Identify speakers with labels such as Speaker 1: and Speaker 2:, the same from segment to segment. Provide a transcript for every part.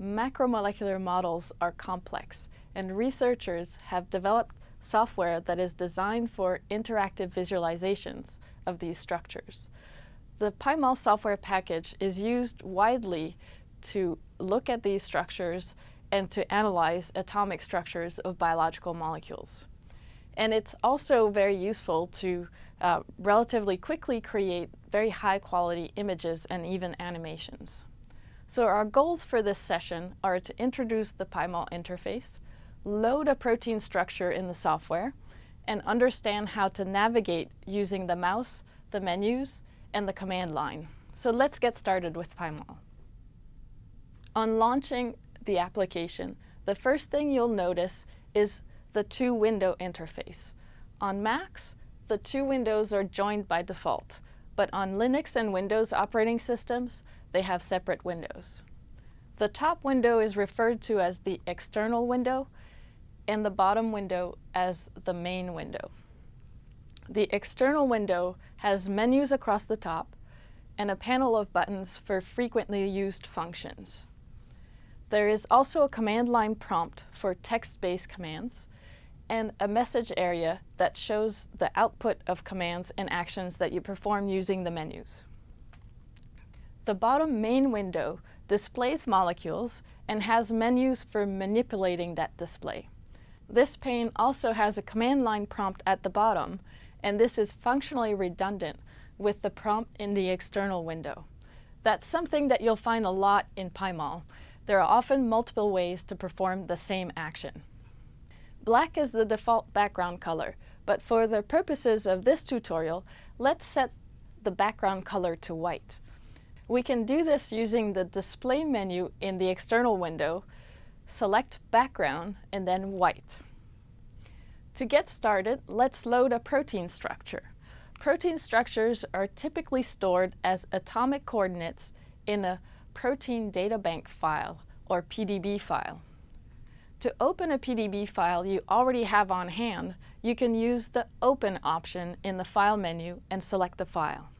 Speaker 1: Macromolecular models are complex, and researchers have developed software that is designed for interactive visualizations of these structures. The PyMol software package is used widely to look at these structures and to analyze atomic structures of biological molecules. And it's also very useful to relatively quickly create very high-quality images and even animations. So our goals for this session are to introduce the PyMol interface, load a protein structure in the software, and understand how to navigate using the mouse, the menus, and the command line. So let's get started with PyMol. On launching the application, the first thing you'll notice is the two-window interface. On Macs, the two windows are joined by default, but on Linux and Windows operating systems, they have separate windows. The top window is referred to as the external window, and the bottom window as the main window. The external window has menus across the top and a panel of buttons for frequently used functions. There is also a command line prompt for text-based commands and a message area that shows the output of commands and actions that you perform using the menus. The bottom main window displays molecules and has menus for manipulating that display. This pane also has a command line prompt at the bottom, and this is functionally redundant with the prompt in the external window. That's something that you'll find a lot in PyMol. There are often multiple ways to perform the same action. Black is the default background color, but for the purposes of this tutorial, let's set the background color to white. We can do this using the display menu in the external window, select background, and then white. To get started, let's load a protein structure. Protein structures are typically stored as atomic coordinates in a protein data bank file, or PDB file. To open a PDB file you already have on hand, you can use the Open option in the File menu and select the file.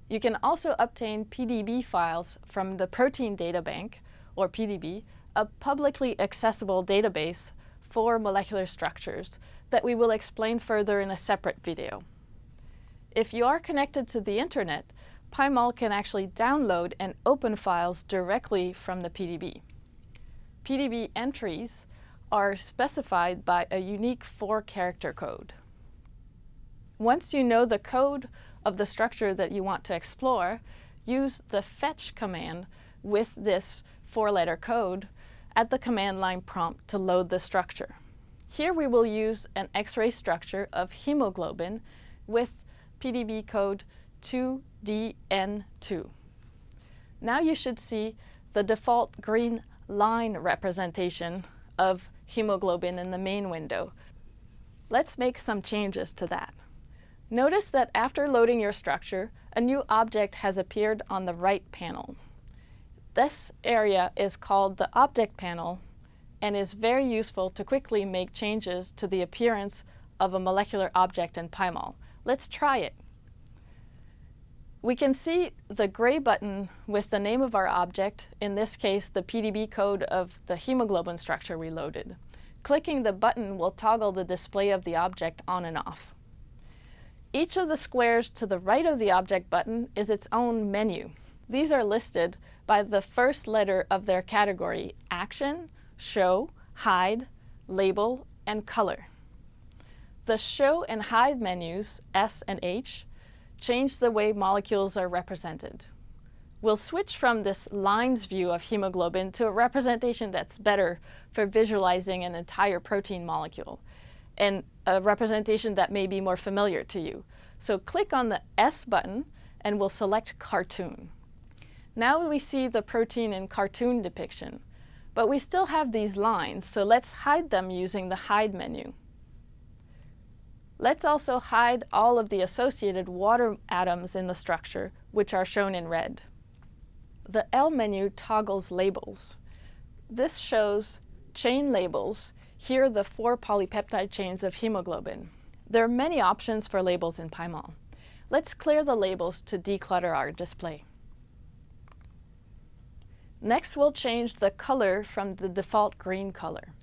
Speaker 1: You can also obtain PDB files from the Protein Data Bank, or PDB, a publicly accessible database for molecular structures that we will explain further in a separate video. If you are connected to the internet, PyMol can actually download and open files directly from the PDB. PDB entries are specified by a unique 4-character code. Once you know the code of the structure that you want to explore, use the fetch command with this 4-letter code at the command line prompt to load the structure. Here we will use an X-ray structure of hemoglobin with PDB code 2DN2. Now you should see the default green line representation of hemoglobin in the main window. Let's make some changes to that. Notice that after loading your structure, a new object has appeared on the right panel. This area is called the Object panel and is very useful to quickly make changes to the appearance of a molecular object in PyMol. Let's try it. We can see the gray button with the name of our object, in this case the PDB code of the hemoglobin structure we loaded. Clicking the button will toggle the display of the object on and off. Each of the squares to the right of the object button is its own menu. These are listed by the first letter of their category: Action, Show, Hide, Label, and Color. The Show and Hide menus, S and H, change the way molecules are represented. We'll switch from this lines view of hemoglobin to a representation that's better for visualizing an entire protein molecule, and a representation that may be more familiar to you. So click on the S button and we'll select Cartoon. Now we see the protein in cartoon depiction, but we still have these lines, so let's hide them using the Hide menu. Let's also hide all of the associated water atoms in the structure, which are shown in red. The L menu toggles labels. This shows chain labels. Here are the 4 polypeptide chains of hemoglobin. There are many options for labels in PyMol. Let's clear the labels to declutter our display. Next, we'll change the color from the default green color.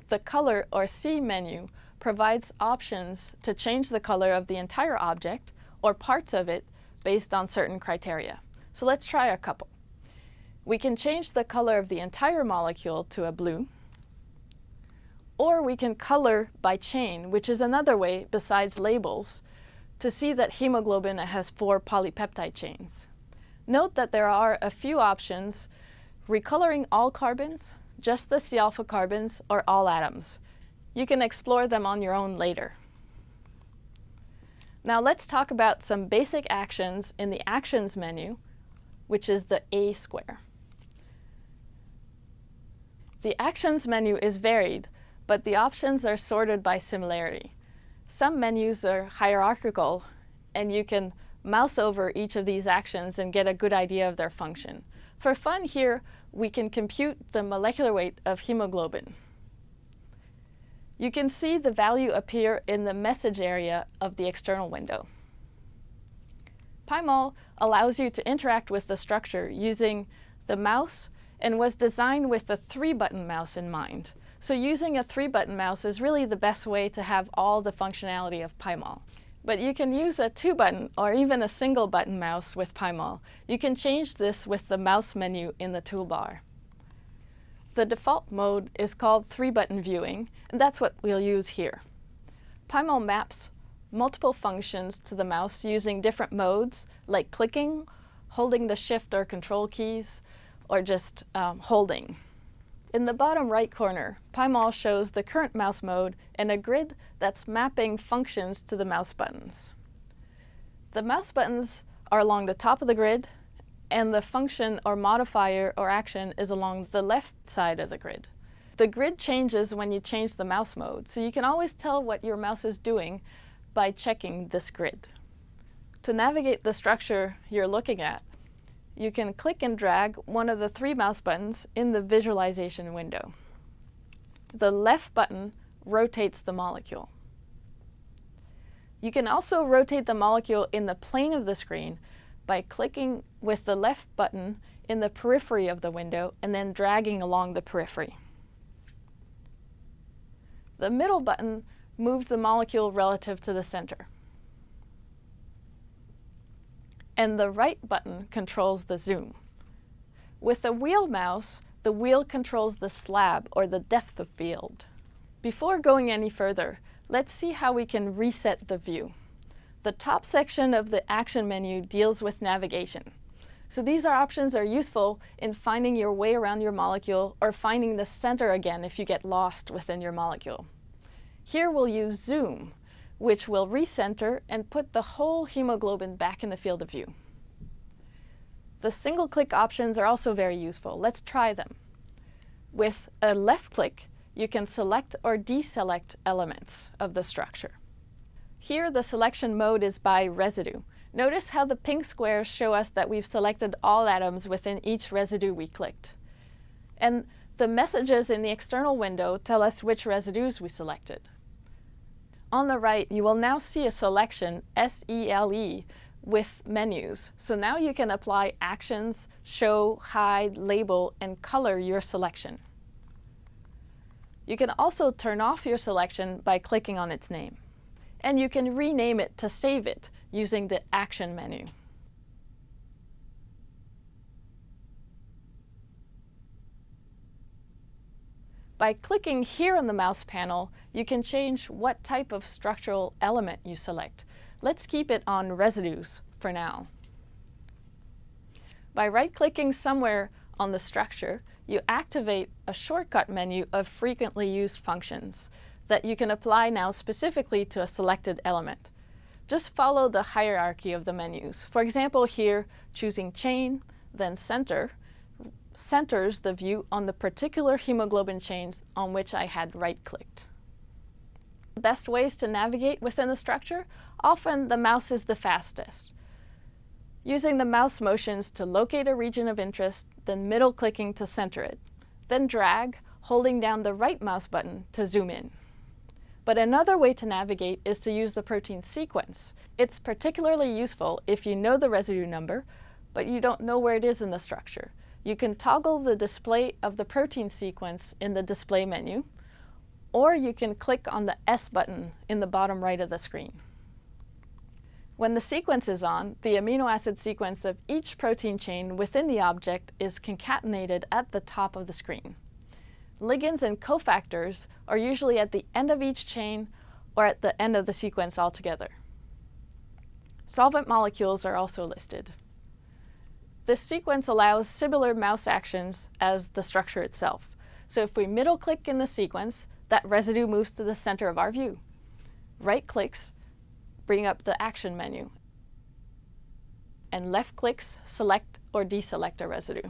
Speaker 1: The Color or C menu provides options to change the color of the entire object or parts of it based on certain criteria. So let's try a couple. We can change the color of the entire molecule to a blue, or we can color by chain, which is another way besides labels to see that hemoglobin has 4 polypeptide chains. Note that there are a few options: recoloring all carbons, just the C-alpha carbons, or all atoms. You can explore them on your own later. Now let's talk about some basic actions in the Actions menu, which is the A square. The Actions menu is varied, but the options are sorted by similarity. Some menus are hierarchical, and you can mouse over each of these actions and get a good idea of their function. For fun here, we can compute the molecular weight of hemoglobin. You can see the value appear in the message area of the external window. PyMol allows you to interact with the structure using the mouse and was designed with a 3-button mouse in mind. So using a 3-button mouse is really the best way to have all the functionality of PyMol. But you can use a 2-button or even a single-button mouse with PyMol. You can change this with the mouse menu in the toolbar. The default mode is called 3-button viewing, and that's what we'll use here. PyMol maps multiple functions to the mouse using different modes, like clicking, holding the Shift or Control keys, or just holding. In the bottom right corner, PyMol shows the current mouse mode and a grid that's mapping functions to the mouse buttons. The mouse buttons are along the top of the grid, and the function or modifier or action is along the left side of the grid. The grid changes when you change the mouse mode, so you can always tell what your mouse is doing by checking this grid. To navigate the structure you're looking at, you can click and drag one of the 3 mouse buttons in the visualization window. The left button rotates the molecule. You can also rotate the molecule in the plane of the screen by clicking with the left button in the periphery of the window and then dragging along the periphery. The middle button moves the molecule relative to the center. And the right button controls the zoom. With the wheel mouse, the wheel controls the slab or the depth of field. Before going any further, let's see how we can reset the view. The top section of the Action menu deals with navigation. So these options are useful in finding your way around your molecule or finding the center again if you get lost within your molecule. Here we'll use Zoom, which will recenter and put the whole hemoglobin back in the field of view. The single-click options are also very useful. Let's try them. With a left click, you can select or deselect elements of the structure. Here, the selection mode is by residue. Notice how the pink squares show us that we've selected all atoms within each residue we clicked. And the messages in the external window tell us which residues we selected. On the right, you will now see a selection, SELE, with menus. So now you can apply actions, show, hide, label, and color your selection. You can also turn off your selection by clicking on its name. And you can rename it to save it using the Action menu. By clicking here on the mouse panel, you can change what type of structural element you select. Let's keep it on residues for now. By right-clicking somewhere on the structure, you activate a shortcut menu of frequently used functions that you can apply now specifically to a selected element. Just follow the hierarchy of the menus. For example, here, choosing Chain, then Center, centers the view on the particular hemoglobin chains on which I had right-clicked. The best ways to navigate within the structure, often the mouse is the fastest. Using the mouse motions to locate a region of interest, then middle-clicking to center it, then drag, holding down the right mouse button to zoom in. But another way to navigate is to use the protein sequence. It's particularly useful if you know the residue number, but you don't know where it is in the structure. You can toggle the display of the protein sequence in the display menu, or you can click on the S button in the bottom right of the screen. When the sequence is on, the amino acid sequence of each protein chain within the object is concatenated at the top of the screen. Ligands and cofactors are usually at the end of each chain or at the end of the sequence altogether. Solvent molecules are also listed. This sequence allows similar mouse actions as the structure itself. So if we middle click in the sequence, that residue moves to the center of our view. Right clicks bring up the action menu, and left clicks select or deselect a residue.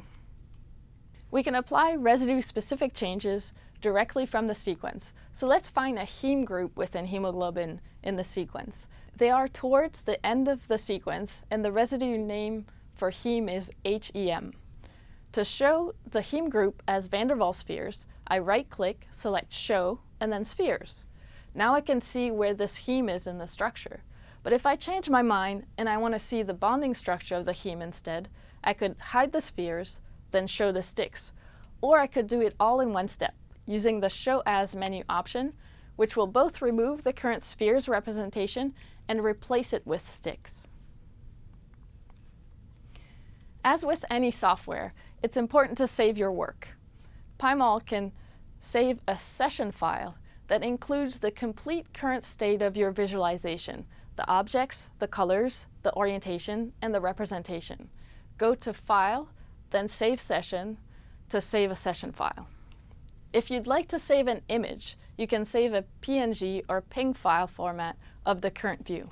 Speaker 1: We can apply residue-specific changes directly from the sequence. So let's find a heme group within hemoglobin in the sequence. They are towards the end of the sequence, and the residue name for heme is HEM. To show the heme group as van der Waals spheres, I right-click, select Show, and then Spheres. Now I can see where this heme is in the structure. But if I change my mind and I want to see the bonding structure of the heme instead, I could hide the spheres, then show the sticks. Or I could do it all in one step, using the Show As menu option, which will both remove the current spheres representation and replace it with sticks. As with any software, it's important to save your work. PyMol can save a session file that includes the complete current state of your visualization, the objects, the colors, the orientation, and the representation. Go to File, then Save Session to save a session file. If you'd like to save an image, you can save a PNG or PNG file format of the current view.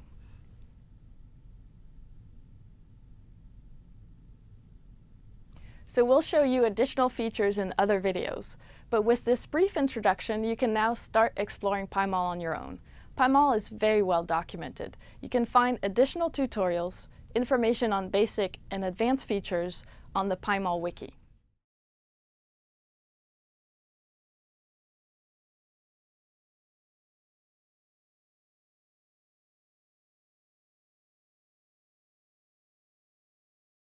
Speaker 1: So we'll show you additional features in other videos, but with this brief introduction, you can now start exploring PyMol on your own. PyMol is very well documented. You can find additional tutorials, information on basic and advanced features on the PyMol wiki.